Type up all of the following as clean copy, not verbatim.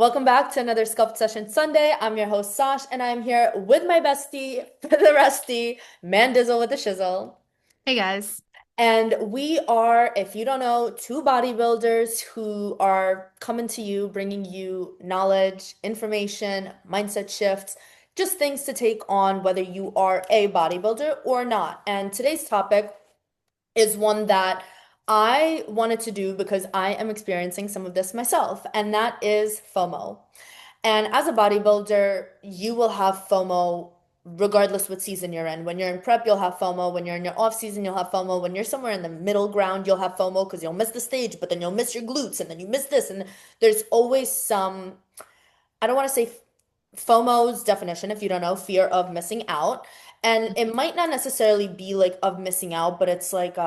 Welcome back to another Sculpt Session Sunday. I'm your host, Sash, and I'm here with my bestie for the rusty, Mandizzle with the shizzle. Hey guys. And we are, if you don't know, two bodybuilders who are coming to you, bringing you knowledge, information, mindset shifts, just things to take on whether you are a bodybuilder or not. And today's topic is one that I wanted to do because I am experiencing some of this myself, and that is FOMO. And as a bodybuilder, you will have FOMO regardless what season you're in. When you're in prep, you'll have FOMO. When you're in your off season, you'll have FOMO. When you're somewhere in the middle ground, you'll have FOMO because you'll miss the stage, but then you'll miss your glutes, and then you miss this. And there's always some, I don't want to say FOMO's definition, if you don't know, fear of missing out. And it might not necessarily be like of missing out, but it's like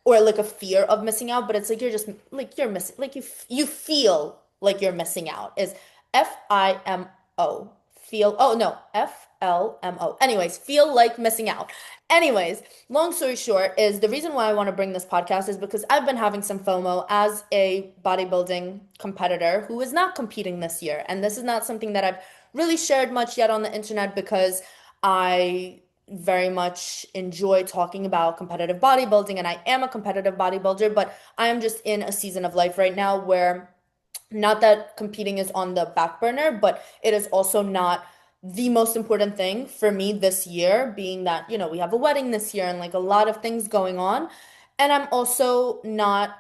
or like a fear of missing out, but it's like you're just like you're missing like you feel like you're missing out is FIMO. Feel oh no, FLMO. Anyways, feel like missing out. Anyways, long story short is the reason why I want to bring this podcast is because I've been having some FOMO as a bodybuilding competitor who is not competing this year. And this is not something that I've really shared much yet on the internet because I very much enjoy talking about competitive bodybuilding and I am a competitive bodybuilder, but I am just in a season of life right now where not that competing is on the back burner, but it is also not the most important thing for me this year, being that, we have a wedding this year and like a lot of things going on. And I'm also not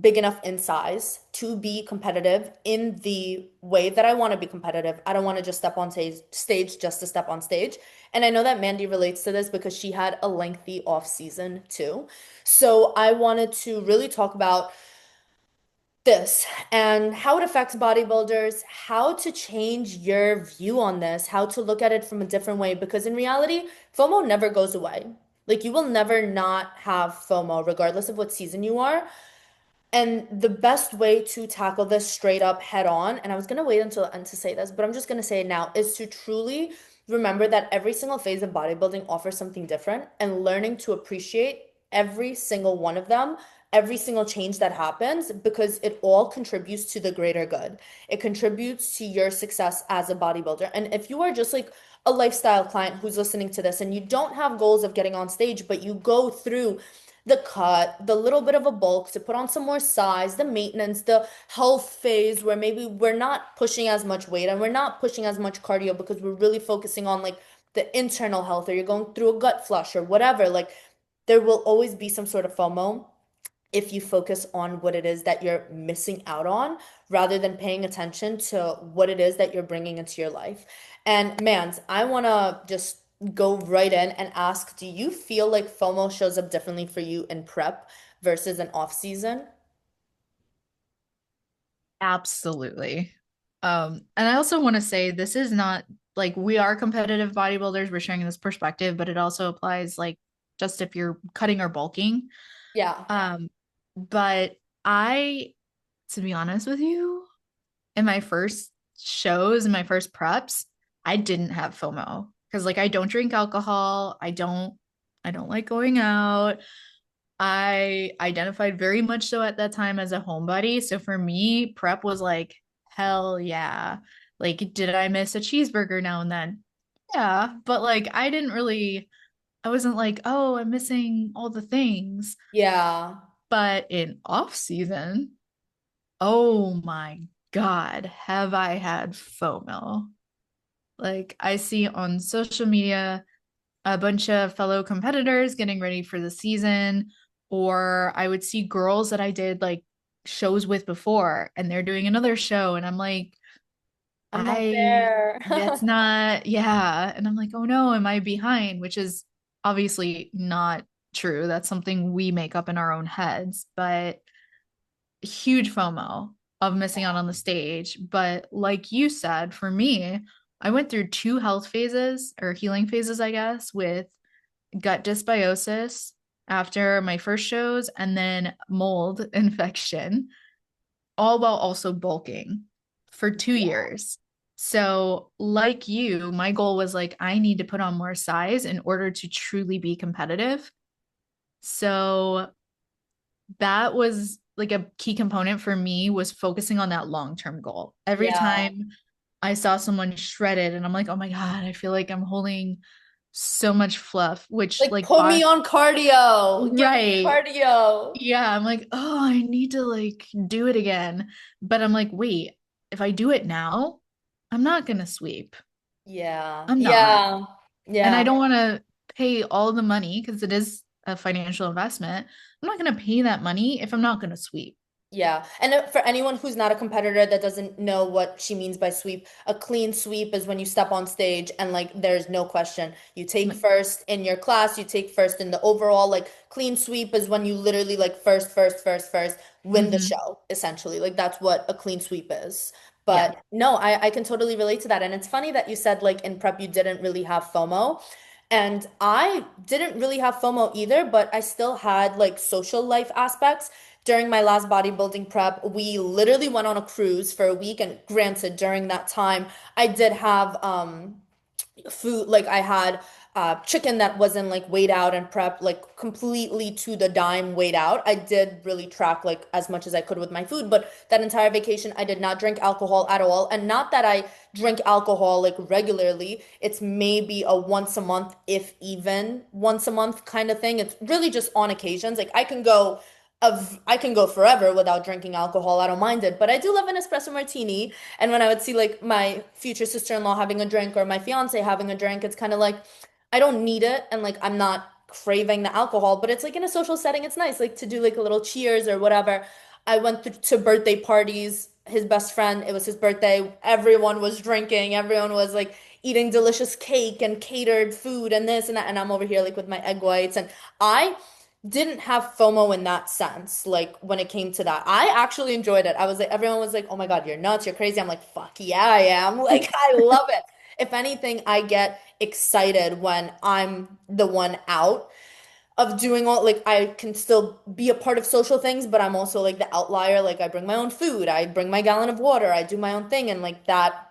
big enough in size to be competitive in the way that I want to be competitive. I don't want to just step on stage just to step on stage. And I know that Mandy relates to this because she had a lengthy off season too. So I wanted to really talk about this and how it affects bodybuilders, how to change your view on this, how to look at it from a different way. Because in reality, FOMO never goes away. Like you will never not have FOMO, regardless of what season you are. And the best way to tackle this straight up head on, and I was gonna wait until the end to say this, but I'm just gonna say it now, is to truly remember that every single phase of bodybuilding offers something different and learning to appreciate every single one of them, every single change that happens, because it all contributes to the greater good. It contributes to your success as a bodybuilder. And if you are just like a lifestyle client who's listening to this and you don't have goals of getting on stage, but you go through the cut, the little bit of a bulk to put on some more size, the maintenance, the health phase where maybe we're not pushing as much weight and we're not pushing as much cardio because we're really focusing on like the internal health or you're going through a gut flush or whatever. Like there will always be some sort of FOMO if you focus on what it is that you're missing out on rather than paying attention to what it is that you're bringing into your life. And Mans, I want to just go right in and ask, do you feel like FOMO shows up differently for you in prep versus an off season? Absolutely. And I also want to say this is not like we are competitive bodybuilders, we're sharing this perspective, but it also applies like just if you're cutting or bulking. Yeah. Um, but I, to be honest with you, in my first shows, in my first preps, I didn't have FOMO because like I don't drink alcohol, I don't like going out. I identified very much so at that time as a homebody. So for me, prep was like, hell yeah. Like, did I miss a cheeseburger now and then? Yeah. But like, I wasn't like, oh, I'm missing all the things. Yeah. But in off season, oh my God, have I had FOMO? Like, I see on social media a bunch of fellow competitors getting ready for the season, or I would see girls that I did like shows with before, and they're doing another show, and I'm like, I'm not I, there. that's not, yeah. And I'm like, oh no, am I behind? Which is obviously not true. That's something we make up in our own heads, but huge FOMO of missing out on the stage. But like you said, for me, I went through two health phases or healing phases, I guess, with gut dysbiosis after my first shows and then mold infection, all while also bulking for 2 years. So, like you, my goal was like, I need to put on more size in order to truly be competitive. So, that was like a key component for me was focusing on that long-term goal. Every Yeah. time I saw someone shredded and I'm like, oh my God, I feel like I'm holding so much fluff, which Like like put me on cardio. Give me right. cardio. Yeah, I'm like, oh, I need to like do it again. But I'm like, wait, if I do it now, I'm not gonna sweep. Yeah. I'm not. Yeah. And I Yeah. don't want to pay all the money because it is a financial investment. I'm not going to pay that money if I'm not going to sweep. Yeah. And for anyone who's not a competitor that doesn't know what she means by sweep, a clean sweep is when you step on stage and like there's no question. You take Like, first in your class, you take first in the overall. Like clean sweep is when you literally like first, win the mhm. show, essentially. Like that's what a clean sweep is. Yeah. But no, I can totally relate to that. And it's funny that you said like in prep you didn't really have FOMO. And I didn't really have FOMO either, but I still had like social life aspects. During my last bodybuilding prep, we literally went on a cruise for a week. And granted, during that time, I did have food, like I had chicken that wasn't like weighed out and prep like completely to the dime weighed out. I did really track like as much as I could with my food, but that entire vacation I did not drink alcohol at all. And not that I drink alcohol like regularly. It's maybe a once a month, if even once a month kind of thing. It's really just on occasions. Like I can go forever without drinking alcohol. I don't mind it, but I do love an espresso martini. And when I would see like my future sister-in-law having a drink or my fiance having a drink, it's kind of like I don't need it and like I'm not craving the alcohol, but it's like in a social setting, it's nice like to do like a little cheers or whatever. I went to birthday parties. His best friend, it was his birthday. Everyone was drinking. Everyone was like eating delicious cake and catered food and this and that. And I'm over here like with my egg whites. And I didn't have FOMO in that sense, like when it came to that. I actually enjoyed it. I was like, everyone was like, oh my God, you're nuts, you're crazy. I'm like, fuck yeah, I am. Like, I love it. If anything, I get excited when I'm the one out of doing all, like, I can still be a part of social things, but I'm also like the outlier. Like, I bring my own food, I bring my gallon of water, I do my own thing. And like, that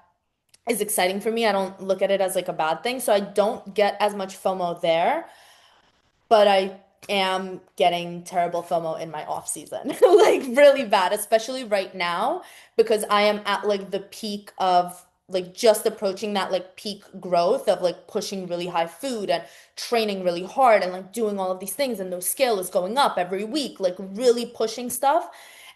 is exciting for me. I don't look at it as like a bad thing. So I don't get as much FOMO there, but I am getting terrible FOMO in my off season. Like really bad, especially right now because I am at like the peak of like just approaching that like peak growth of like pushing really high food and training really hard and like doing all of these things and those scale is going up every week, like really pushing stuff.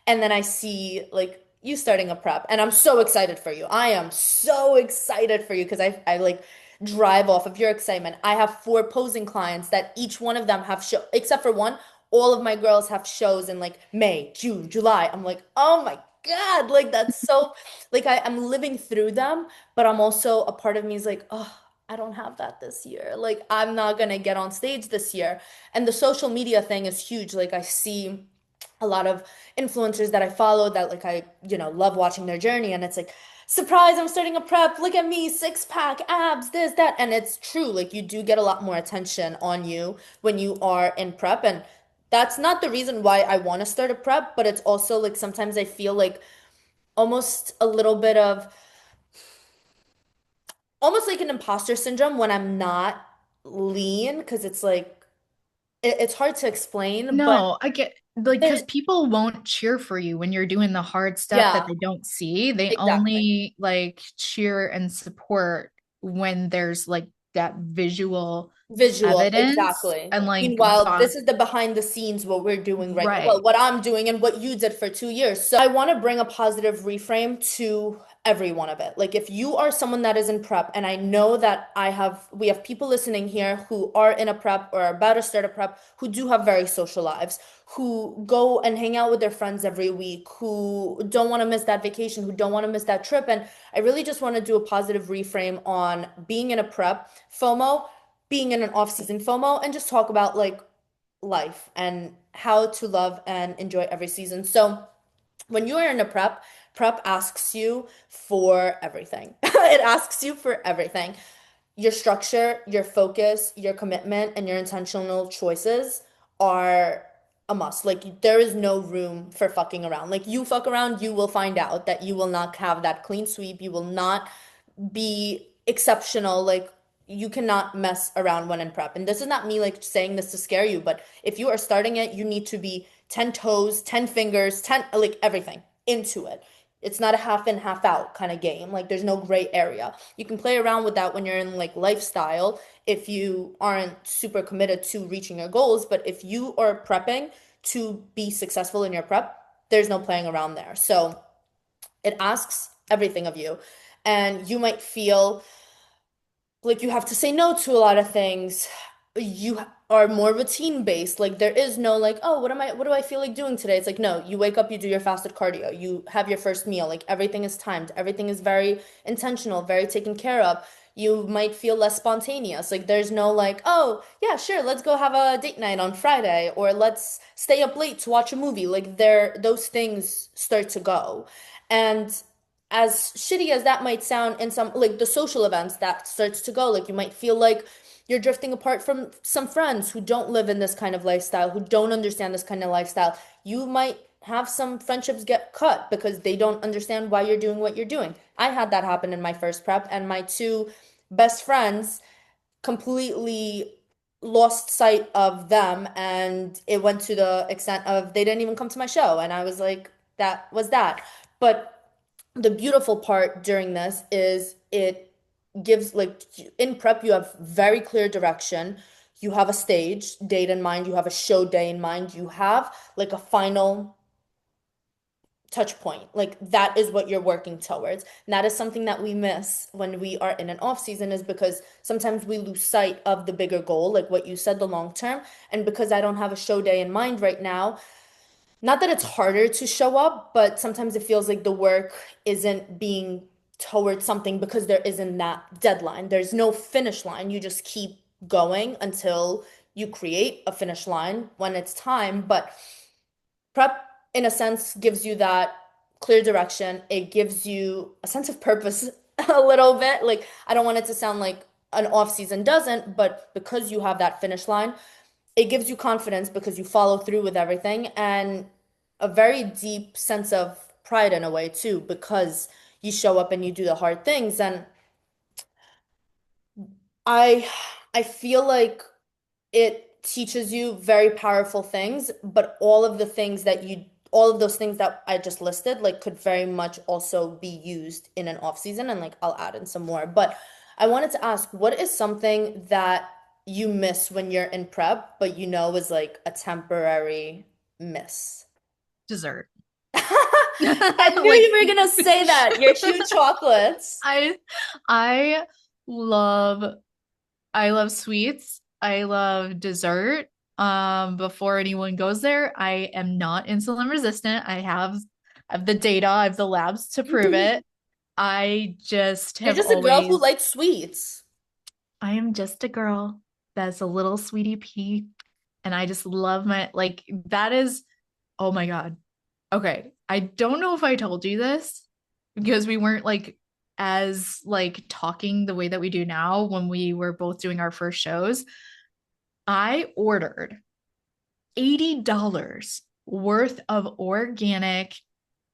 And then I see like you starting a prep and I'm so excited for you. I am so excited for you because I like drive off of your excitement. I have four posing clients that each one of them have show, except for one, all of my girls have shows in like May, June, July. I'm like, oh my God, like that's so like I'm living through them, but I'm also a part of me is like, oh, I don't have that this year. Like I'm not gonna get on stage this year. And the social media thing is huge. Like I see a lot of influencers that I follow that like love watching their journey and it's like surprise, I'm starting a prep. Look at me, six pack, abs, this, that. And it's true. Like you do get a lot more attention on you when you are in prep. And that's not the reason why I want to start a prep, but it's also like sometimes I feel like almost a little bit of almost like an imposter syndrome when I'm not lean because it's like it's hard to explain, but No, I get like because it, people won't cheer for you when you're doing the hard stuff that yeah, they don't see. They exactly. only like cheer and support when there's like that visual Visual, evidence exactly. and like Meanwhile, this is the behind the scenes what we're doing right now. Well, right. what I'm doing and what you did for 2 years. So I want to bring a positive reframe to every one of it. Like if you are someone that is in prep, and I know that we have people listening here who are in a prep or are about to start a prep who do have very social lives, who go and hang out with their friends every week, who don't want to miss that vacation, who don't want to miss that trip. And I really just want to do a positive reframe on being in a prep, FOMO being in an off-season FOMO and just talk about like life and how to love and enjoy every season. So when you are in a prep, prep asks you for everything. It asks you for everything. Your structure, your focus, your commitment, and your intentional choices are a must. Like there is no room for fucking around. Like you fuck around, you will find out that you will not have that clean sweep. You will not be exceptional. Like you cannot mess around when in prep. And this is not me like saying this to scare you, but if you are starting it, you need to be 10 toes, 10 fingers, 10, like everything into it. It's not a half in, half out kind of game. Like there's no gray area. You can play around with that when you're in like lifestyle if you aren't super committed to reaching your goals. But if you are prepping to be successful in your prep, there's no playing around there. So it asks everything of you. And you might feel like you have to say no to a lot of things. You are more routine based. Like there is no like, oh, what do I feel like doing today? It's like, no, you wake up, you do your fasted cardio, you have your first meal. Like everything is timed, everything is very intentional, very taken care of. You might feel less spontaneous. Like there's no like, oh, yeah, sure, let's go have a date night on Friday or let's stay up late to watch a movie. Like there, those things start to go. And as shitty as that might sound in some like the social events that starts to go, like you might feel like you're drifting apart from some friends who don't live in this kind of lifestyle, who don't understand this kind of lifestyle. You might have some friendships get cut because they don't understand why you're doing what you're doing. I had that happen in my first prep, and my two best friends completely lost sight of them, and it went to the extent of they didn't even come to my show, and I was like, that was that. But the beautiful part during this is it gives like in prep you have very clear direction. You have a stage date in mind, you have a show day in mind, you have like a final touch point. Like that is what you're working towards. And that is something that we miss when we are in an off season is because sometimes we lose sight of the bigger goal, like what you said, the long term. And because I don't have a show day in mind right now, not that it's harder to show up, but sometimes it feels like the work isn't being towards something because there isn't that deadline. There's no finish line. You just keep going until you create a finish line when it's time. But prep, in a sense, gives you that clear direction. It gives you a sense of purpose a little bit. Like, I don't want it to sound like an off season doesn't, but because you have that finish line, it gives you confidence because you follow through with everything and a very deep sense of pride in a way too, because you show up and you do the hard things. And I I feel like it teaches you very powerful things, but all of those things that I just listed, like could very much also be used in an off season and like I'll add in some more. But I wanted to ask, what is something that you miss when you're in prep, but you know is like a temporary miss? Dessert. I knew Like you were gonna say that. Your huge chocolates. I I love I love sweets. I love dessert. Before anyone goes there, I am not insulin resistant. I have the data, I have the labs to prove it. I just You're have just a girl who always likes sweets. I am just a girl that's a little sweetie pea and I just love my like that is oh my God. Okay. I don't know if I told you this because we weren't like as like talking the way that we do now when we were both doing our first shows. I ordered $80 worth of organic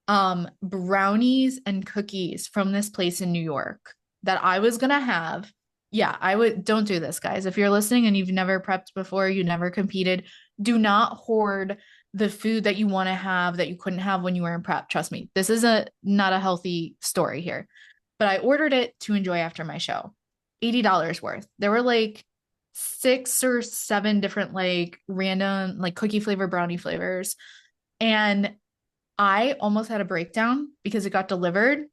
brownies and cookies from this place in New York that I was gonna have. Yeah, I would don't do this, guys. If you're listening and you've never prepped before, you never competed, do not hoard the food that you want to have that you couldn't have when you were in prep. Trust me, this is a not a healthy story here. But I ordered it to enjoy after my show. $80 worth. There were like six or seven different like random like cookie flavor brownie flavors. And I almost had a breakdown because it got delivered.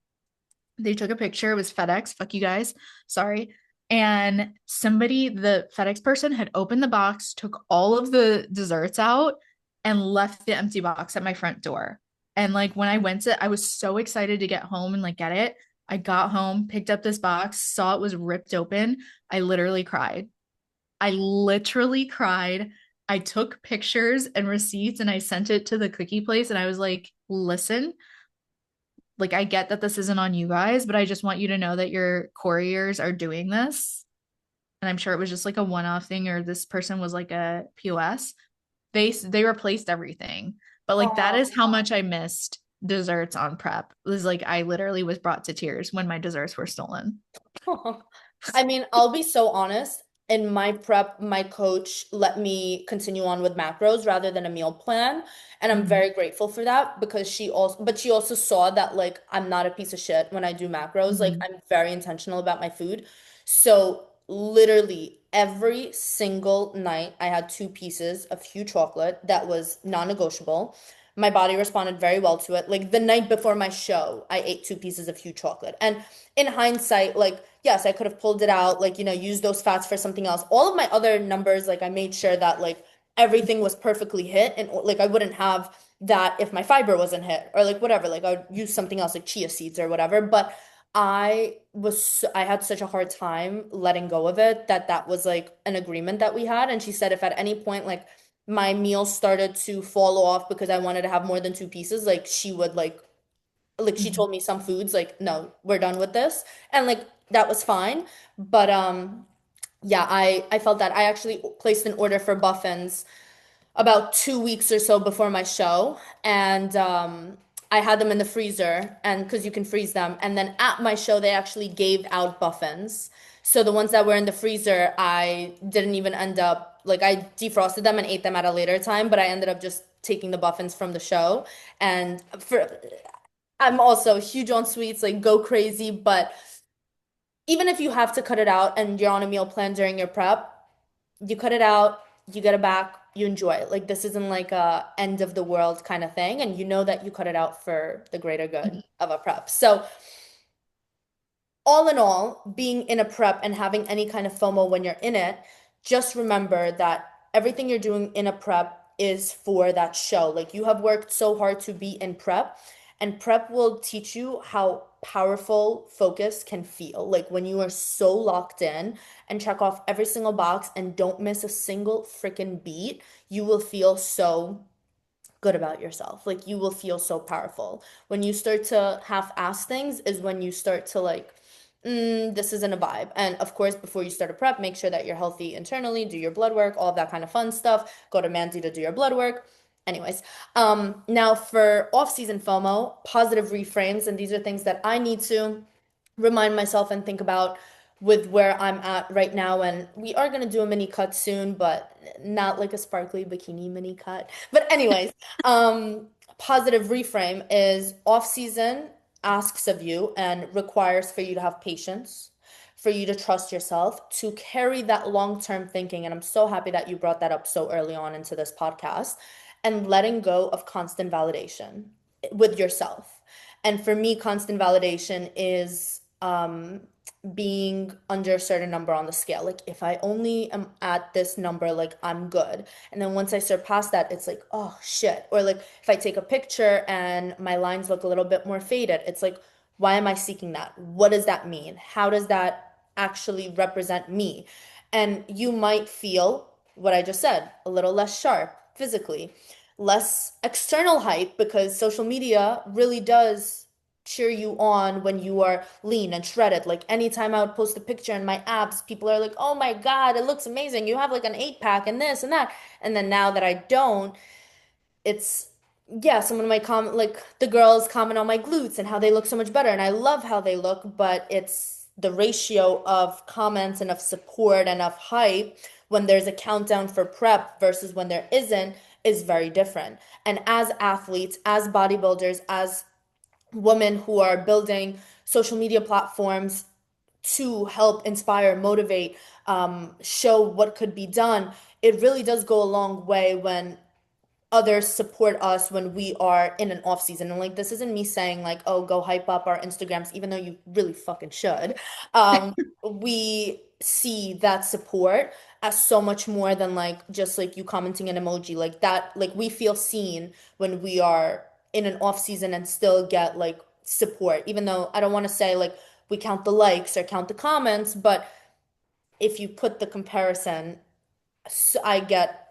They took a picture. It was FedEx. Fuck you guys. Sorry. And somebody, the FedEx person, had opened the box, took all of the desserts out, and left the empty box at my front door. And like when I went to, I was so excited to get home and like get it. I got home, picked up this box, saw it was ripped open. I literally cried. I literally cried. I took pictures and receipts and I sent it to the cookie place. And I was like, listen, like, I get that this isn't on you guys, but I just want you to know that your couriers are doing this. And I'm sure it was just like a one-off thing, or this person was like a POS. They replaced everything. But like that is Oh. how much I missed desserts on prep. It was like I literally was brought to tears when my desserts were stolen. I mean, I'll be so honest. in my prep, my coach let me continue on with macros rather than a meal plan. And I'm Mhm. very grateful for that because she also saw that like I'm not a piece of shit when I do macros. Like Mhm. I'm very intentional about my food. So literally every single night I had two pieces of huge chocolate that was non-negotiable. My body responded very well to it. Like the night before my show, I ate two pieces of huge chocolate. And in hindsight, like, yes, I could have pulled it out, like, use those fats for something else. All of my other numbers, like, I made sure that, like, everything was perfectly hit. And, like, I wouldn't have that if my fiber wasn't hit or, like, whatever. Like, I would use something else, like chia seeds or whatever. But I had such a hard time letting go of it that that was, like, an agreement that we had. And she said if at any point, like, my meals started to fall off because I wanted to have more than two pieces, like, she would, like she Mhm. told me some foods like no, we're done with this, and like that was fine. But yeah, I felt that I actually placed an order for muffins about 2 weeks or so before my show, and I had them in the freezer, and because you can freeze them, and then at my show they actually gave out muffins. So the ones that were in the freezer, I didn't even end up like I defrosted them and ate them at a later time, but I ended up just taking the muffins from the show. And for I'm also huge on sweets, like go crazy, but even if you have to cut it out and you're on a meal plan during your prep, you cut it out, you get it back, you enjoy it. Like this isn't like a end of the world kind of thing, and you know that you cut it out for the greater good of a prep. So all in all, being in a prep and having any kind of FOMO when you're in it, just remember that everything you're doing in a prep is for that show. Like you have worked so hard to be in prep, and prep will teach you how powerful focus can feel. Like when you are so locked in and check off every single box and don't miss a single freaking beat, you will feel so good about yourself. Like you will feel so powerful. When you start to half-ass things is when you start to like, this isn't a vibe. And of course, before you start a prep, make sure that you're healthy internally, do your blood work, all of that kind of fun stuff. Go to Mandz to do your blood work. Anyways, now for off-season FOMO, positive reframes, and these are things that I need to remind myself and think about with where I'm at right now. And we are going to do a mini cut soon, but not like a sparkly bikini mini cut. But anyways, positive reframe is off season asks of you and requires for you to have patience, for you to trust yourself, to carry that long-term thinking. And I'm so happy that you brought that up so early on into this podcast and letting go of constant validation with yourself. And for me, constant validation is being under a certain number on the scale. Like if I only am at this number, like I'm good. And then once I surpass that, it's like, oh shit. Or like if I take a picture and my lines look a little bit more faded, it's like, why am I seeking that? What does that mean? How does that actually represent me? And you might feel what I just said, a little less sharp physically, less external hype because social media really does cheer you on when you are lean and shredded. Like anytime I would post a picture in my abs, people are like, "Oh my God, it looks amazing. You have like an 8 pack and this and that." And then now that I don't, it's yeah, someone might comment like the girls comment on my glutes and how they look so much better and I love how they look, but it's the ratio of comments and of support and of hype when there's a countdown for prep versus when there isn't is very different. And as athletes, as bodybuilders, as women who are building social media platforms to help inspire, motivate, show what could be done, it really does go a long way when others support us when we are in an off season. And like this isn't me saying like, oh, go hype up our Instagrams, even though you really fucking should. We see that support as so much more than like just like you commenting an emoji like that. Like we feel seen when we are in an off season and still get like support, even though I don't want to say like we count the likes or count the comments, but if you put the comparison I get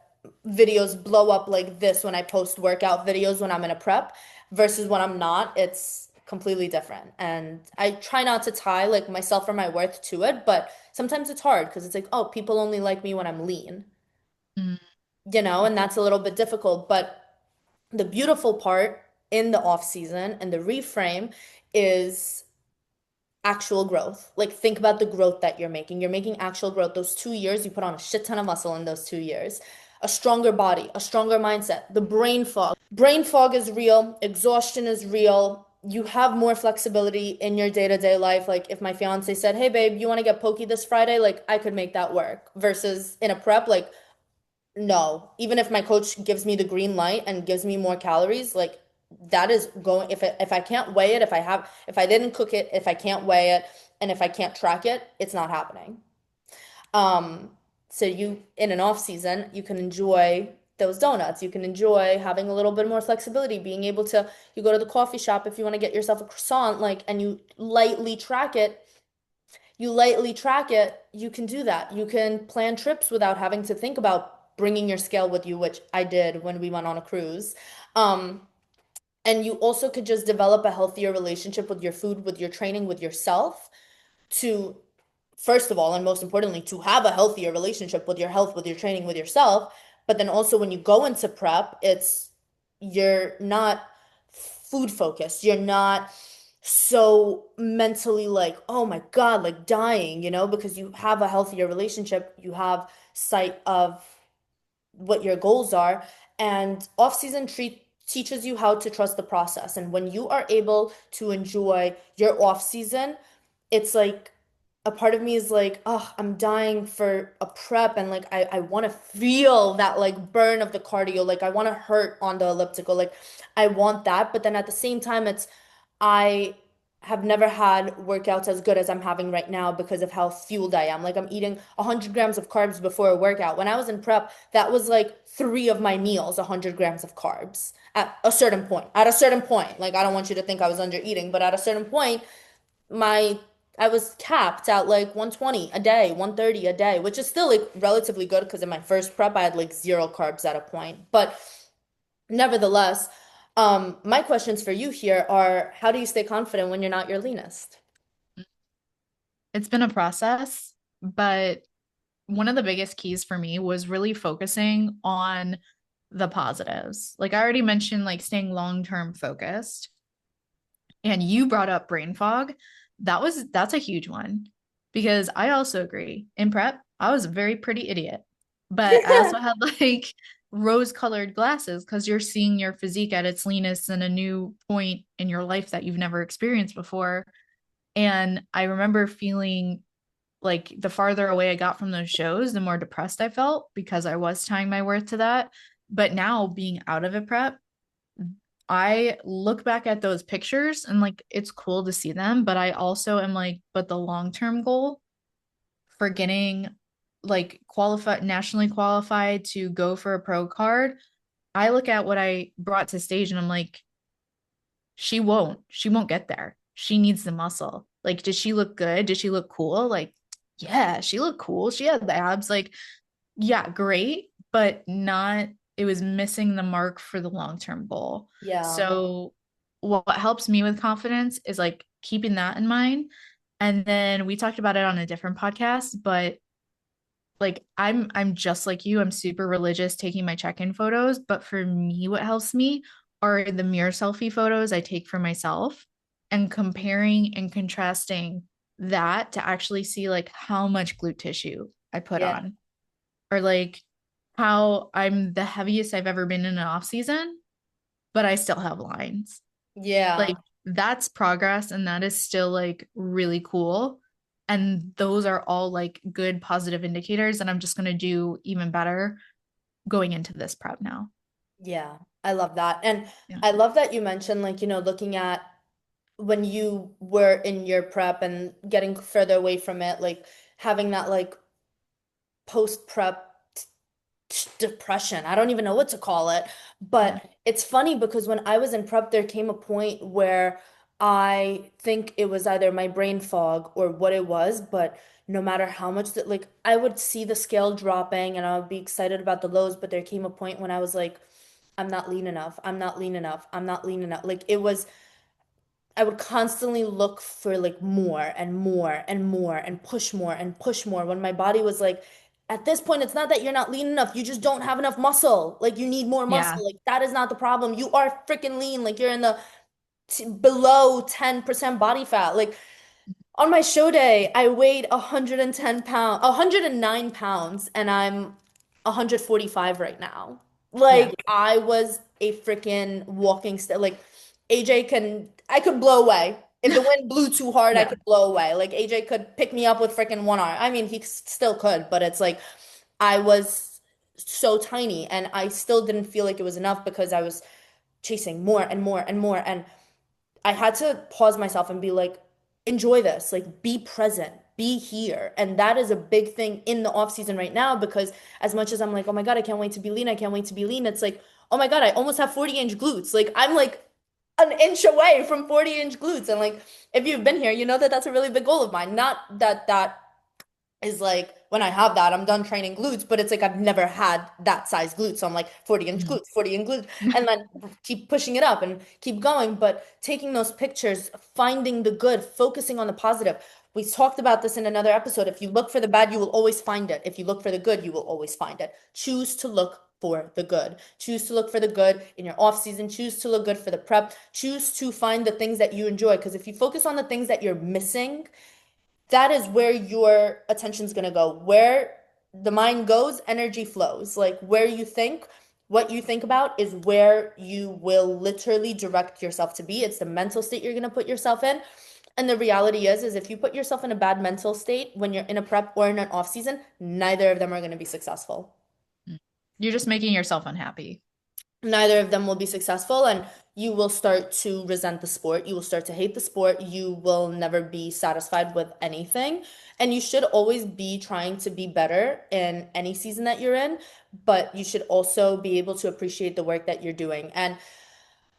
videos blow up like this when I post workout videos when I'm in a prep versus when I'm not. It's completely different. And I try not to tie like myself or my worth to it, but sometimes it's hard because it's like, oh, people only like me when I'm lean, Mm. and that's a little bit difficult. But the beautiful part in the off season and the reframe is actual growth. Like think about the growth that you're making. You're making actual growth. Those 2 years, you put on a shit ton of muscle in those 2 years. A stronger body, a stronger mindset, the brain fog. Brain fog is real, exhaustion is real. You have more flexibility in your day-to-day life. Like if my fiance said, "Hey babe, you want to get pokey this Friday?" Like I could make that work. Versus in a prep, like no. Even if my coach gives me the green light and gives me more calories, like that is going if I can't weigh it, if I didn't cook it, if I can't weigh it, and if I can't track it, it's not happening. Um, so you in an off season, you can enjoy those donuts. You can enjoy having a little bit more flexibility, being able to you go to the coffee shop if you want to get yourself a croissant, like and you lightly track it, you can do that. You can plan trips without having to think about bringing your scale with you, which I did when we went on a cruise. Um, and you also could just develop a healthier relationship with your food, with your training, with yourself to, first of all, and most importantly, to have a healthier relationship with your health, with your training, with yourself. But then also when you go into prep, you're not food focused. You're not so mentally like, oh my God, like dying, because you have a healthier relationship. You have sight of what your goals are. And off-season treat teaches you how to trust the process. And when you are able to enjoy your off season, it's like a part of me is like, oh, I'm dying for a prep and like I want to feel that like burn of the cardio. Like I want to hurt on the elliptical. Like I want that. But then at the same time, I have never had workouts as good as I'm having right now because of how fueled I am. Like I'm eating 100 grams of carbs before a workout. When I was in prep, that was like three of my meals, 100 grams of carbs at a certain point. At a certain point, like I don't want you to think I was under eating, but at a certain point, my I was capped at like 120 a day, 130 a day, which is still like relatively good because in my first prep I had like zero carbs at a point. But nevertheless, my questions for you here are how do you stay confident when you're not your leanest? It's been a process, but one of the biggest keys for me was really focusing on the positives. Like I already mentioned, like staying long-term focused. And you brought up brain fog. That's a huge one because I also agree. In prep, I was a very pretty idiot. But I also had like rose-colored glasses because you're seeing your physique at its leanest in a new point in your life that you've never experienced before. And I remember feeling like the farther away I got from those shows, the more depressed I felt because I was tying my worth to that. But now being out of a prep, I look back at those pictures and like it's cool to see them, but I also am like, but the long-term goal for getting like qualified, nationally qualified to go for a pro card, I look at what I brought to stage and I'm like, she won't get there. She needs the muscle. Like, did she look good? Did she look cool? Like, yeah, she looked cool. She had the abs. Like, yeah, great, but not, it was missing the mark for the long-term goal. Yeah. So what helps me with confidence is like keeping that in mind. And then we talked about it on a different podcast, but like I'm just like you. I'm super religious taking my check-in photos, but for me what helps me are the mirror selfie photos I take for myself and comparing and contrasting that to actually see like how much glute tissue I put Yeah. on or like how I'm the heaviest I've ever been in an off season, but I still have lines. Yeah. Like that's progress and that is still like really cool. And those are all like good positive indicators. And I'm just going to do even better going into this prep now. Yeah. I love that. And Yeah. I love that you mentioned like, looking at when you were in your prep and getting further away from it, like having that like post prep depression. I don't even know what to call it. Yeah. But it's funny because when I was in prep, there came a point where I think it was either my brain fog or what it was, but no matter how much that like I would see the scale dropping and I would be excited about the lows, but there came a point when I was like, I'm not lean enough. I'm not lean enough. I'm not lean enough. Like it was I would constantly look for like more and more and more and push more when my body was like, at this point, it's not that you're not lean enough. You just don't have enough muscle. Like you need more Yeah. muscle. Like that is not the problem. You are freaking lean. Like you're in the t below 10% body fat. Like On my show day, I weighed 110 pounds, 109 pounds, and I'm 145 right now. Yeah. Like I was a freaking walking stick. Like AJ I could blow away. If the wind blew too hard, I Yeah. could blow away. Like AJ could pick me up with freaking one arm. I mean, he still could, but it's like I was so tiny and I still didn't feel like it was enough because I was chasing more and more and more. And I had to pause myself and be like, enjoy this, like be present, be here. And that is a big thing in the off season right now because as much as I'm like, oh my God, I can't wait to be lean, I can't wait to be lean, it's like, oh my God, I almost have 40-inch glutes. Like I'm like an inch away from 40-inch glutes. And like if you've been here, you know that that's a really big goal of mine. Not that that is like when I have that, I'm done training glutes, but it's like I've never had that size glutes. So I'm like 40-inch Mhm. glutes, 40-inch glutes, and then keep pushing it up and keep going. But taking those pictures, finding the good, focusing on the positive. We talked about this in another episode. If you look for the bad, you will always find it. If you look for the good, you will always find it. Choose to look for the good. Choose to look for the good in your off season. Choose to look good for the prep. Choose to find the things that you enjoy. Because if you focus on the things that you're missing, that is where your attention's going to go. Where the mind goes, energy flows. Like where you think, what you think about is where you will literally direct yourself to be. It's the mental state you're going to put yourself in. And the reality is if you put yourself in a bad mental state when you're in a prep or in an off season, neither of them are going to be successful. You're just making yourself unhappy. Neither of them will be successful, and you will start to resent the sport. You will start to hate the sport. You will never be satisfied with anything. And you should always be trying to be better in any season that you're in, but you should also be able to appreciate the work that you're doing. And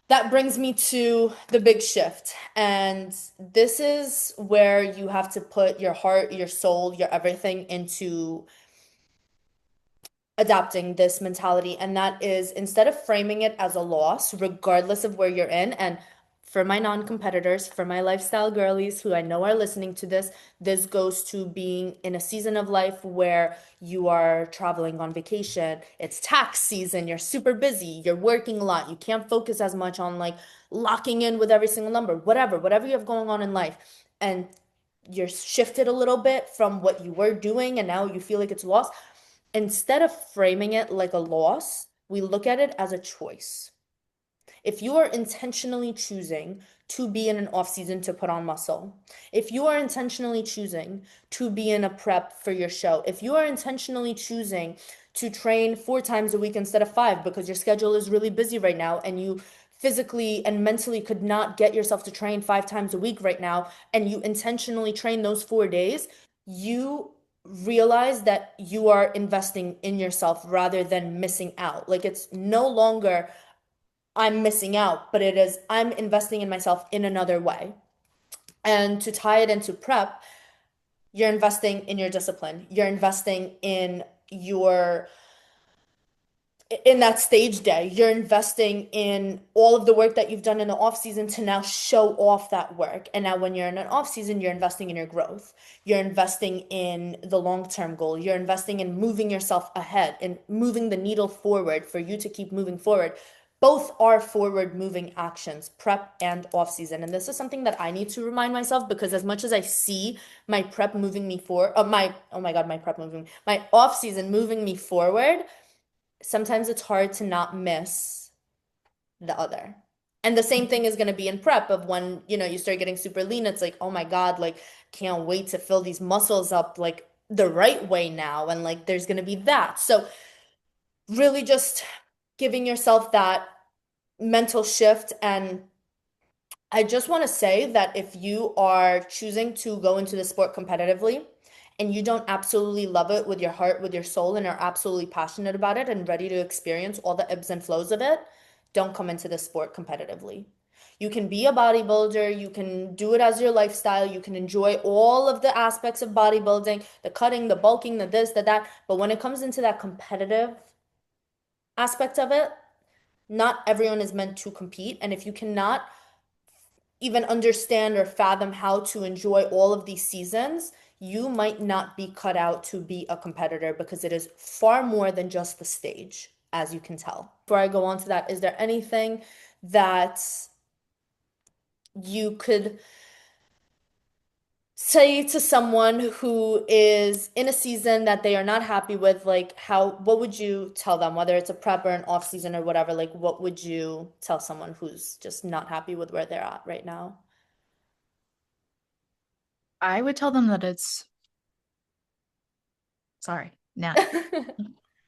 that brings me to the big shift. And this is where you have to put your heart, your soul, your everything into adapting this mentality, and that is instead of framing it as a loss, regardless of where you're in, and for my non-competitors, for my lifestyle girlies who I know are listening to this, this goes to being in a season of life where you are traveling on vacation, it's tax season, you're super busy, you're working a lot, you can't focus as much on like locking in with every single number, whatever you have going on in life. And you're shifted a little bit from what you were doing and now you feel like it's lost. Instead of framing it like a loss, we look at it as a choice. If you are intentionally choosing to be in an off season to put on muscle, if you are intentionally choosing to be in a prep for your show, if you are intentionally choosing to train 4 times a week instead of five because your schedule is really busy right now and you physically and mentally could not get yourself to train 5 times a week right now, and you intentionally train those 4 days, you realize that you are investing in yourself rather than missing out. Like it's no longer I'm missing out, but it is I'm investing in myself in another way. And to tie it into prep, you're investing in your discipline. You're investing your in that stage day. You're investing in all of the work that you've done in the off season to now show off that work. And now when you're in an off season, you're investing in your growth. You're investing in the long-term goal. You're investing in moving yourself ahead and moving the needle forward for you to keep moving forward. Both are forward moving actions, prep and off season. And this is something that I need to remind myself because as much as I see my prep moving me forward, oh my God, my prep moving, my off season moving me forward, sometimes it's hard to not miss the other. And the same thing is going to be in prep of when, you start getting super lean, it's like, oh my God, like can't wait to fill these muscles up like the right way now. And like there's going to be that. So really just giving yourself that mental shift. And I just want to say that if you are choosing to go into the sport competitively and you don't absolutely love it with your heart, with your soul, and are absolutely passionate about it and ready to experience all the ebbs and flows of it, don't come into the sport competitively. You can be a bodybuilder, you can do it as your lifestyle, you can enjoy all of the aspects of bodybuilding, the cutting, the bulking, the this, the that. But when it comes into that competitive aspect of it, not everyone is meant to compete. And if you cannot even understand or fathom how to enjoy all of these seasons, you might not be cut out to be a competitor because it is far more than just the stage, as you can tell. Before I go on to that, is there anything that you could say to someone who is in a season that they are not happy with, like what would you tell them, whether it's a prep or an off season or whatever, like what would you tell someone who's just not happy with where they're at right now? I would tell them that sorry, Nat.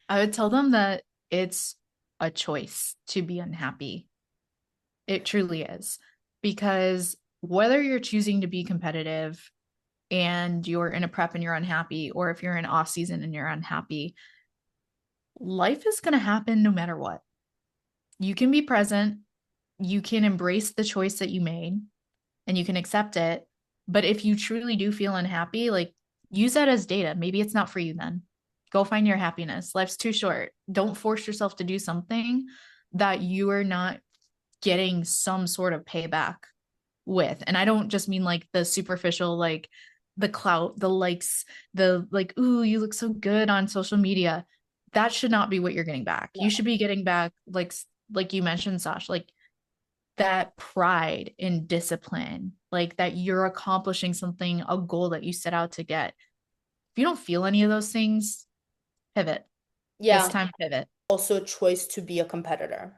I would tell them that it's a choice to be unhappy. It truly is. Because whether you're choosing to be competitive and you're in a prep and you're unhappy, or if you're in off season and you're unhappy, life is going to happen no matter what. You can be present, you can embrace the choice that you made, and you can accept it. But if you truly do feel unhappy, like use that as data. Maybe it's not for you then. Go find your happiness. Life's too short. Don't force yourself to do something that you are not getting some sort of payback with. And I don't just mean like the superficial, like the clout, the likes, the like, ooh, you look so good on social media. That should not be what you're getting back. You Yeah. should be getting back like you mentioned, Sash, like that pride in discipline, like that you're accomplishing something, a goal that you set out to get. If you don't feel any of those things, pivot. It's Yeah. time to pivot. Also a choice to be a competitor.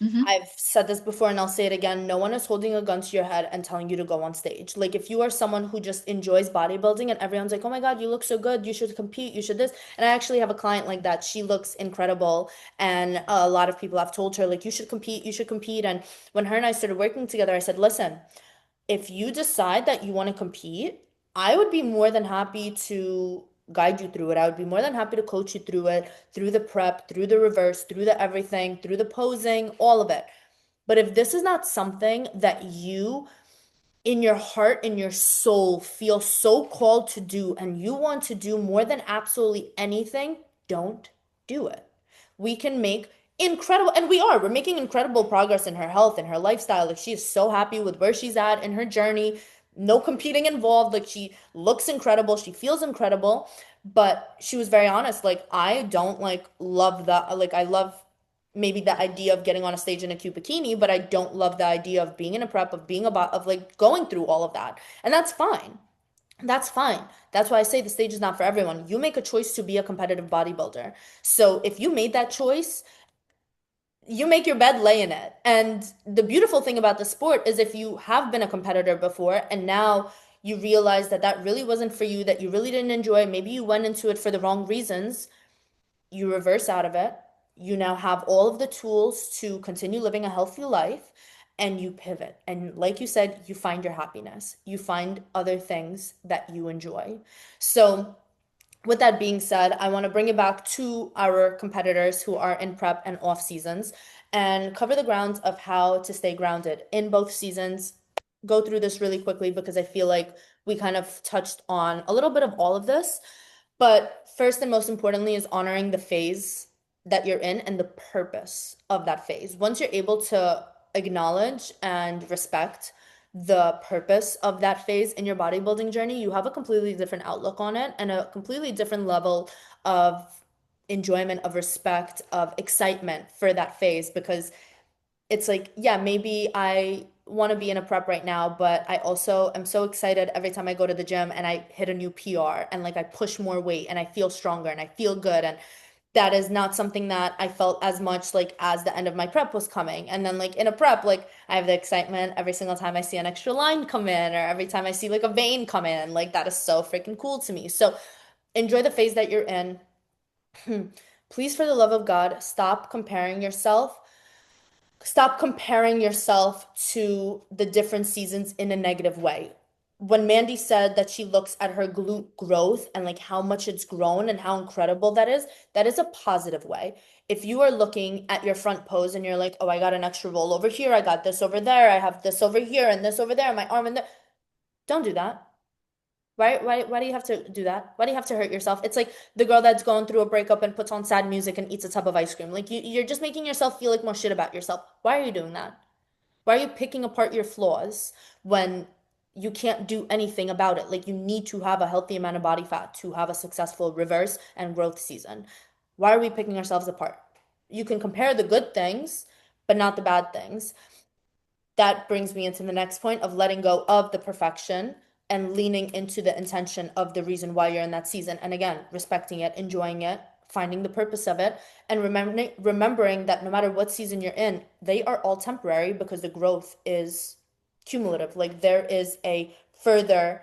Mm-hmm. I've said this before and I'll say it again. No one is holding a gun to your head and telling you to go on stage. Like if you are someone who just enjoys bodybuilding and everyone's like, "Oh my God, you look so good. You should compete. You should this." And I actually have a client like that. She looks incredible and a lot of people have told her like, "You should compete. You should compete." And when her and I started working together, I said, "Listen, if you decide that you want to compete, I would be more than happy to guide you through it. I would be more than happy to coach you through it, through the prep, through the reverse, through the everything, through the posing, all of it. But if this is not something that you in your heart, in your soul, feel so called to do, and you want to do more than absolutely anything, don't do it. We can make incredible, and we're making incredible progress in her health and her lifestyle. Like she is so happy with where she's at in her journey. No competing involved. Like she looks incredible. She feels incredible. But she was very honest. Like I don't like love that. Like I love maybe the idea of getting on a stage in a cute bikini, but I don't love the idea of being in a prep, of being about, of like going through all of that. And that's fine. That's fine. That's why I say the stage is not for everyone. You make a choice to be a competitive bodybuilder. So if you made that choice, you make your bed, lay in it. And the beautiful thing about the sport is if you have been a competitor before and now you realize that that really wasn't for you, that you really didn't enjoy, maybe you went into it for the wrong reasons, you reverse out of it. You now have all of the tools to continue living a healthy life and you pivot. And like you said, you find your happiness. You find other things that you enjoy. So, with that being said, I want to bring it back to our competitors who are in prep and off seasons and cover the grounds of how to stay grounded in both seasons. Go through this really quickly because I feel like we kind of touched on a little bit of all of this. But first and most importantly is honoring the phase that you're in and the purpose of that phase. Once you're able to acknowledge and respect the purpose of that phase in your bodybuilding journey, you have a completely different outlook on it and a completely different level of enjoyment, of respect, of excitement for that phase because it's like, yeah, maybe I want to be in a prep right now, but I also am so excited every time I go to the gym and I hit a new PR and like I push more weight and I feel stronger and I feel good. And that is not something that I felt as much like as the end of my prep was coming. And then like in a prep, like I have the excitement every single time I see an extra line come in or every time I see like a vein come in. Like that is so freaking cool to me. So enjoy the phase that you're in. Please, for the love of God, stop comparing yourself to the different seasons in a negative way. When Mandy said that she looks at her glute growth and like how much it's grown and how incredible that is a positive way. If you are looking at your front pose and you're like, oh, I got an extra roll over here, I got this over there, I have this over here and this over there, my arm and there. Don't do that. Why do you have to do that? Why do you have to hurt yourself? It's like the girl that's going through a breakup and puts on sad music and eats a tub of ice cream. Like you're just making yourself feel like more shit about yourself. Why are you doing that? Why are you picking apart your flaws when you can't do anything about it? Like you need to have a healthy amount of body fat to have a successful reverse and growth season. Why are we picking ourselves apart? You can compare the good things, but not the bad things. That brings me into the next point of letting go of the perfection and leaning into the intention of the reason why you're in that season. And again, respecting it, enjoying it, finding the purpose of it, and remembering that no matter what season you're in, they are all temporary because the growth is cumulative. Like there is a further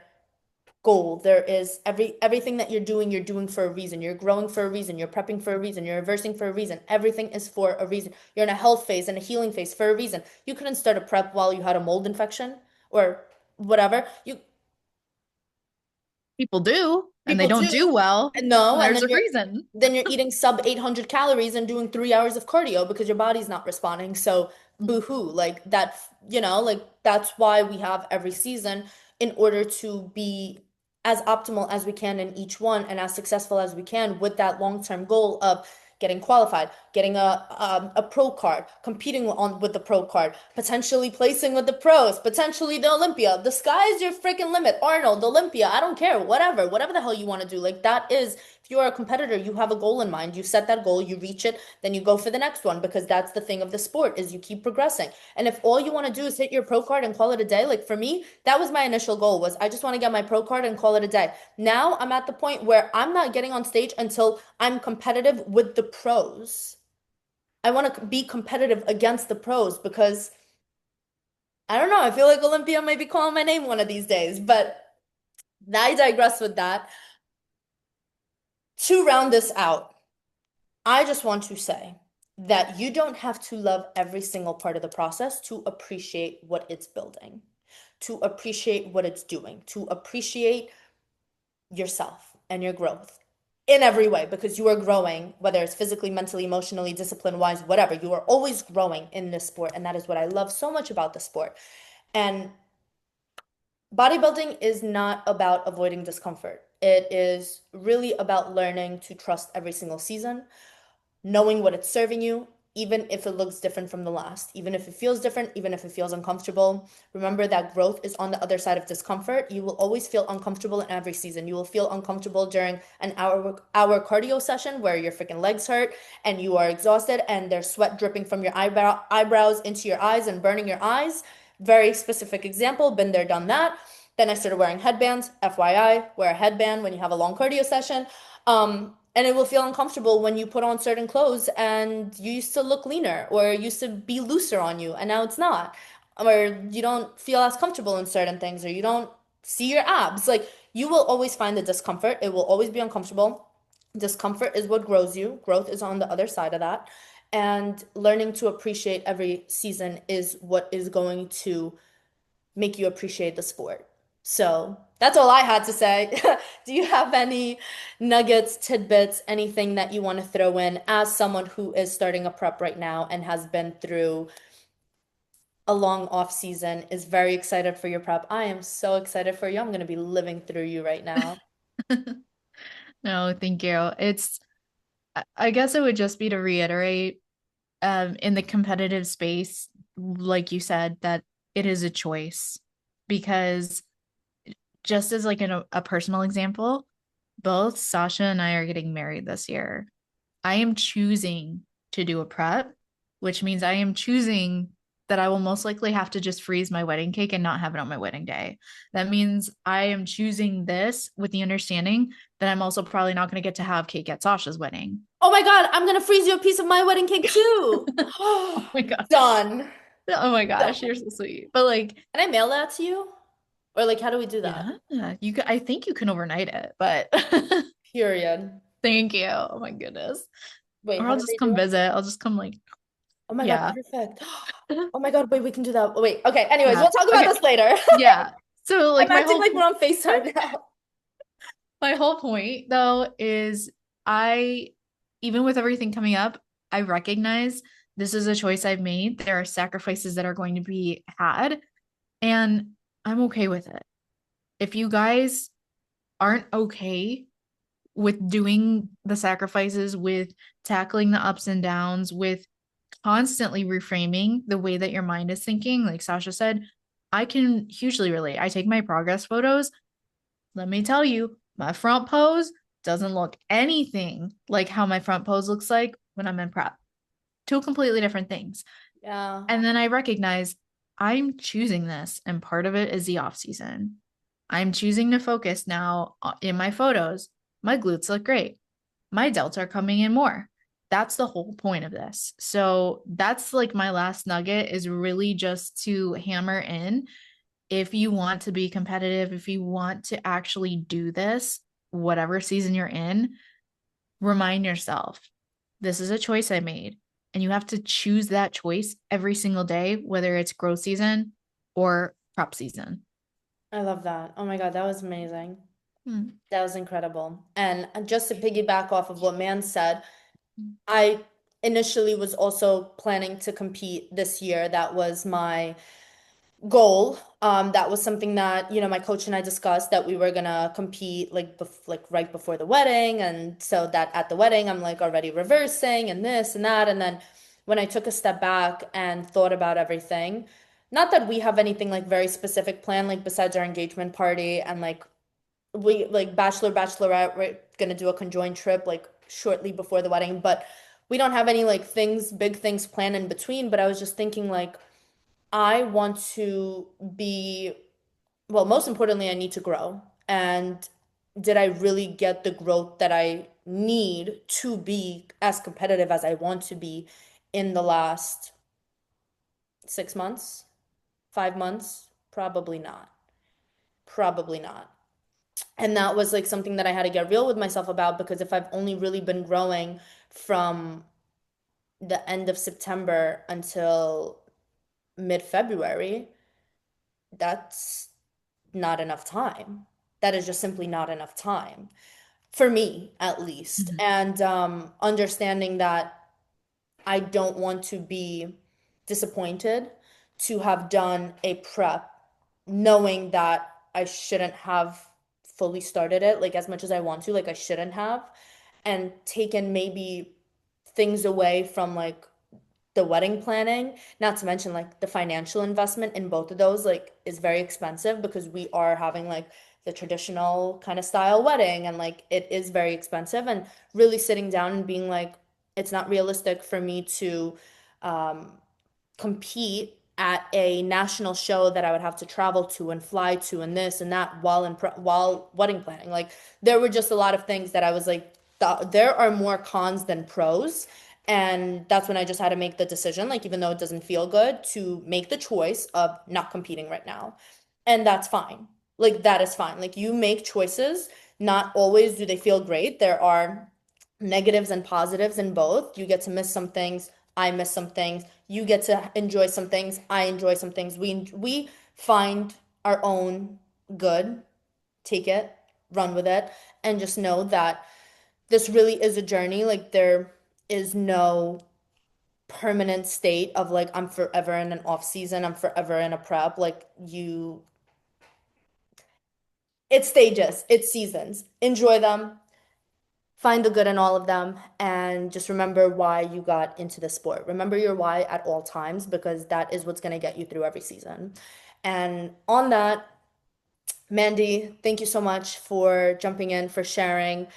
goal. There is everything that you're doing for a reason. You're growing for a reason. You're prepping for a reason. You're reversing for a reason. Everything is for a reason. You're in a health phase and a healing phase for a reason. You couldn't start a prep while you had a mold infection or whatever. You People do, and they People don't do. do well. No, And and there's a reason. then you're eating sub 800 calories and doing 3 hours of cardio because your body's not responding. So boo-hoo. Like that, like that's why we have every season in order to be as optimal as we can in each one and as successful as we can with that long-term goal of getting qualified, getting a pro card, competing on with the pro card, potentially placing with the pros, potentially the Olympia. The sky is your freaking limit. Arnold, Olympia, I don't care, whatever the hell you want to do. Like that is, if you are a competitor, you have a goal in mind. You set that goal, you reach it, then you go for the next one because that's the thing of the sport is you keep progressing. And if all you want to do is hit your pro card and call it a day, like for me, that was my initial goal was I just want to get my pro card and call it a day. Now I'm at the point where I'm not getting on stage until I'm competitive with the pros. I want to be competitive against the pros because I don't know, I feel like Olympia might be calling my name one of these days, but I digress with that. To round this out, I just want to say that you don't have to love every single part of the process to appreciate what it's building, to appreciate what it's doing, to appreciate yourself and your growth in every way because you are growing, whether it's physically, mentally, emotionally, discipline wise, whatever. You are always growing in this sport. And that is what I love so much about the sport. And bodybuilding is not about avoiding discomfort. It is really about learning to trust every single season, knowing what it's serving you, even if it looks different from the last, even if it feels different, even if it feels uncomfortable. Remember that growth is on the other side of discomfort. You will always feel uncomfortable in every season. You will feel uncomfortable during an hour cardio session where your freaking legs hurt and you are exhausted and there's sweat dripping from your eyebrows into your eyes and burning your eyes. Very specific example, been there, done that. Then I started wearing headbands. FYI, wear a headband when you have a long cardio session. And it will feel uncomfortable when you put on certain clothes and you used to look leaner or it used to be looser on you and now it's not. Or you don't feel as comfortable in certain things or you don't see your abs. Like you will always find the discomfort. It will always be uncomfortable. Discomfort is what grows you. Growth is on the other side of that. And learning to appreciate every season is what is going to make you appreciate the sport. So that's all I had to say. Do you have any nuggets, tidbits, anything that you want to throw in as someone who is starting a prep right now and has been through a long off season, is very excited for your prep? I am so excited for you. I'm going to be living through you right now. No, thank you. I guess it would just be to reiterate, in the competitive space, like you said, that it is a choice because just as like a personal example, both Sasha and I are getting married this year. I am choosing to do a prep, which means I am choosing that I will most likely have to just freeze my wedding cake and not have it on my wedding day. That means I am choosing this with the understanding that I'm also probably not going to get to have cake at Sasha's wedding. Oh my God, I'm going to freeze you a piece of my wedding cake too. Oh my gosh. Done. Oh my gosh, Done. you're so sweet. But like, Can I mail that to you? Or like, how do we do that? yeah, I think you can overnight it, but Period. thank you. Oh my goodness. Wait, Or how I'll do just they do come it? visit. I'll just come like, Oh my God, yeah. perfect. Oh my God, wait, we can do that. Wait, okay. Anyways, Yeah. we'll talk about Okay. this later. Yeah. So I'm like acting like we're on FaceTime now. my whole point though is I even with everything coming up, I recognize this is a choice I've made. There are sacrifices that are going to be had, and I'm okay with it. If you guys aren't okay with doing the sacrifices, with tackling the ups and downs, with constantly reframing the way that your mind is thinking, like Sasha said, I can hugely relate. I take my progress photos. Let me tell you, my front pose doesn't look anything like how my front pose looks like when I'm in prep. Two completely different things. Yeah. And then I recognize I'm choosing this, and part of it is the off season. I'm choosing to focus now in my photos. My glutes look great. My delts are coming in more. That's the whole point of this. So that's like my last nugget is really just to hammer in if you want to be competitive, if you want to actually do this, whatever season you're in, remind yourself this is a choice I made. And you have to choose that choice every single day, whether it's growth season or prep season. I love that. Oh my God, that was amazing. Hmm. That was incredible. And just to piggyback off of what Man said, I initially was also planning to compete this year. That was my goal. That was something that, my coach and I discussed that we were gonna compete like right before the wedding. And so that at the wedding, I'm like already reversing and this and that. And then when I took a step back and thought about everything, not that we have anything like very specific planned, like besides our engagement party and like we like bachelorette, we're gonna do a conjoined trip like shortly before the wedding, but we don't have any like big things planned in between. But I was just thinking like I want to be, well, most importantly, I need to grow. And did I really get the growth that I need to be as competitive as I want to be in the last 6 months, 5 months? Probably not. Probably not. And that was like something that I had to get real with myself about because if I've only really been growing from the end of September until mid-February, that's not enough time. That is just simply not enough time for me, at least. Mhm. And understanding that I don't want to be disappointed to have done a prep, knowing that I shouldn't have fully started it like as much as I want to, like I shouldn't have, and taken maybe things away from like the wedding planning, not to mention like the financial investment in both of those like is very expensive because we are having like the traditional kind of style wedding and like it is very expensive and really sitting down and being like it's not realistic for me to um compete at a national show that I would have to travel to and fly to and this and that while wedding planning. Like there were just a lot of things that I was like, there are more cons than pros. And that's when I just had to make the decision, like even though it doesn't feel good, to make the choice of not competing right now. And that's fine. Like that is fine. Like you make choices. Not always do they feel great. There are negatives and positives in both. You get to miss some things. I miss some things. You get to enjoy some things. I enjoy some things. We find our own good, take it, run with it, and just know that this really is a journey. Like there is no permanent state of like I'm forever in an off season, I'm forever in a prep. Like it's stages, it's seasons. Enjoy them, find the good in all of them, and just remember why you got into the sport. Remember your why at all times because that is what's going to get you through every season. And on that, Mandy, thank you so much for jumping in, for sharing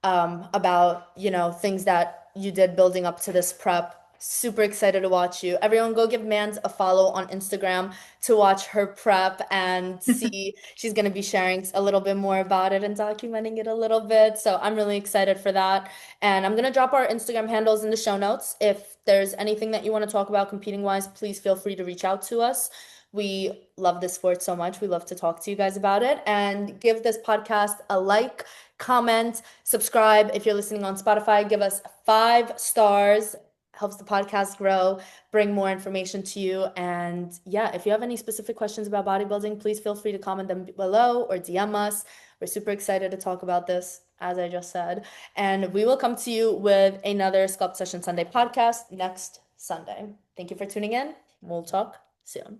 about, things that you did building up to this prep. Super excited to watch you. Everyone go give Mandz a follow on Instagram to watch her prep and see she's going to be sharing a little bit more about it and documenting it a little bit. So I'm really excited for that. And I'm going to drop our Instagram handles in the show notes. If there's anything that you want to talk about competing wise, please feel free to reach out to us. We love this sport so much. We love to talk to you guys about it and give this podcast a like, comment, subscribe. If you're listening on Spotify, give us 5 stars. Helps the podcast grow, bring more information to you. And yeah, if you have any specific questions about bodybuilding, please feel free to comment them below or DM us. We're super excited to talk about this, as I just said. And we will come to you with another Sculpt Session Sunday podcast next Sunday. Thank you for tuning in. We'll talk soon.